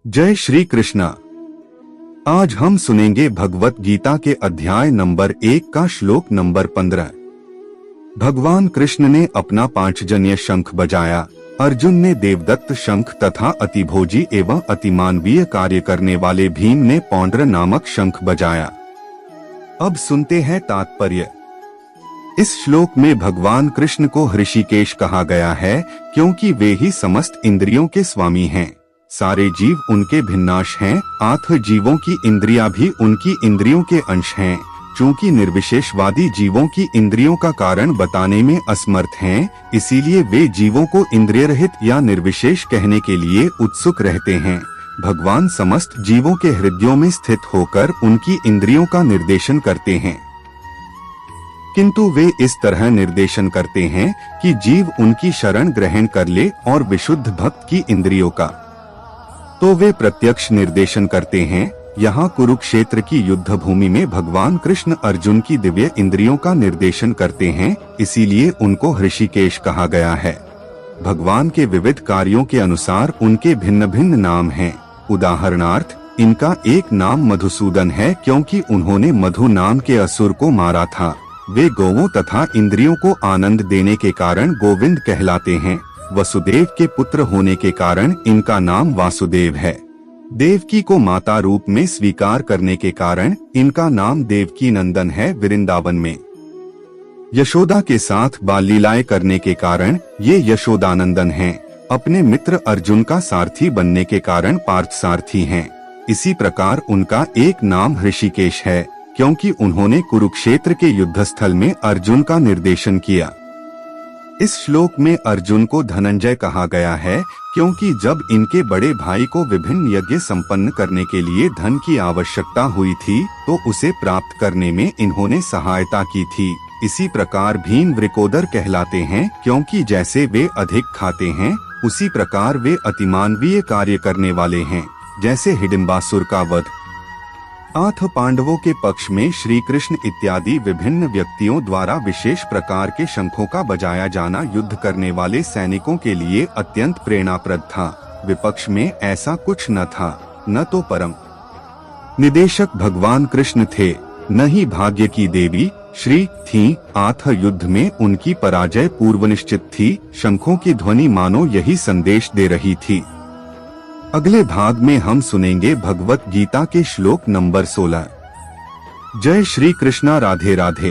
जय श्री कृष्णा। आज हम सुनेंगे भगवत गीता के अध्याय नंबर 1 का श्लोक नंबर 15। भगवान कृष्ण ने अपना पांचजन्य शंख बजाया। अर्जुन ने देवदत्त शंख तथा अतिभोजी एवं अतिमानवीय कार्य करने वाले भीम ने पौंड्र नामक शंख बजाया। अब सुनते हैं तात्पर्य। इस श्लोक में भगवान कृष्ण को ऋषिकेश कहा गया है क्योंकि वे ही समस्त इंद्रियों के स्वामी हैं। सारे जीव उनके भिन्नांश हैं। आठ जीवों की इंद्रियां भी उनकी इंद्रियों के अंश हैं। चूंकि निर्विशेषवादी जीवों की इंद्रियों का कारण बताने में असमर्थ हैं, इसीलिए वे जीवों को इंद्रिय रहित या निर्विशेष कहने के लिए उत्सुक रहते हैं। भगवान समस्त जीवों के हृदयों में स्थित होकर उनकी इंद्रियों का निर्देशन करते हैं, किंतु वे इस तरह निर्देशन करते हैं कि जीव उनकी शरण ग्रहण कर ले और विशुद्ध भक्त की इंद्रियों का तो वे प्रत्यक्ष निर्देशन करते हैं। यहाँ कुरुक्षेत्र की युद्ध भूमि में भगवान कृष्ण अर्जुन की दिव्य इंद्रियों का निर्देशन करते हैं, इसीलिए उनको ऋषिकेश कहा गया है। भगवान के विविध कार्यों के अनुसार उनके भिन्न भिन्न नाम हैं। उदाहरणार्थ, इनका एक नाम मधुसूदन है क्योंकि उन्होंने मधु नाम के असुर को मारा था। वे गौओं तथा इंद्रियों को आनंद देने के कारण गोविंद कहलाते हैं। वसुदेव के पुत्र होने के कारण इनका नाम वासुदेव है। देवकी को माता रूप में स्वीकार करने के कारण इनका नाम देवकी नंदन है वृंदावन में। यशोदा के साथ बाल लीलाएं करने के कारण ये यशोदानंदन हैं। अपने मित्र अर्जुन का सारथी बनने के कारण पार्थ सारथी हैं। इसी प्रकार उनका एक नाम ऋषिकेश है क्योंकि उन्होंने कुरुक्षेत्र के युद्धस्थल में अर्जुन का निर्देशन किया। इस श्लोक में अर्जुन को धनंजय कहा गया है क्योंकि जब इनके बड़े भाई को विभिन्न यज्ञ संपन्न करने के लिए धन की आवश्यकता हुई थी तो उसे प्राप्त करने में इन्होंने सहायता की थी। इसी प्रकार भीम वृकोदर कहलाते हैं क्योंकि जैसे वे अधिक खाते हैं उसी प्रकार वे अतिमानवीय कार्य करने वाले हैं, जैसे हिडिंबासुर का वध। 8 पांडवों के पक्ष में श्री कृष्ण इत्यादि विभिन्न व्यक्तियों द्वारा विशेष प्रकार के शंखों का बजाया जाना युद्ध करने वाले सैनिकों के लिए अत्यंत प्रेरणाप्रद था। विपक्ष में ऐसा कुछ न था, न तो परम निदेशक भगवान कृष्ण थे, न ही भाग्य की देवी श्री थी। 8 युद्ध में उनकी पराजय पूर्व निश्चित थी। शंखों की ध्वनि मानो यही संदेश दे रही थी। अगले भाग में हम सुनेंगे भगवत गीता के श्लोक नंबर 16। जय श्री कृष्णा। राधे राधे।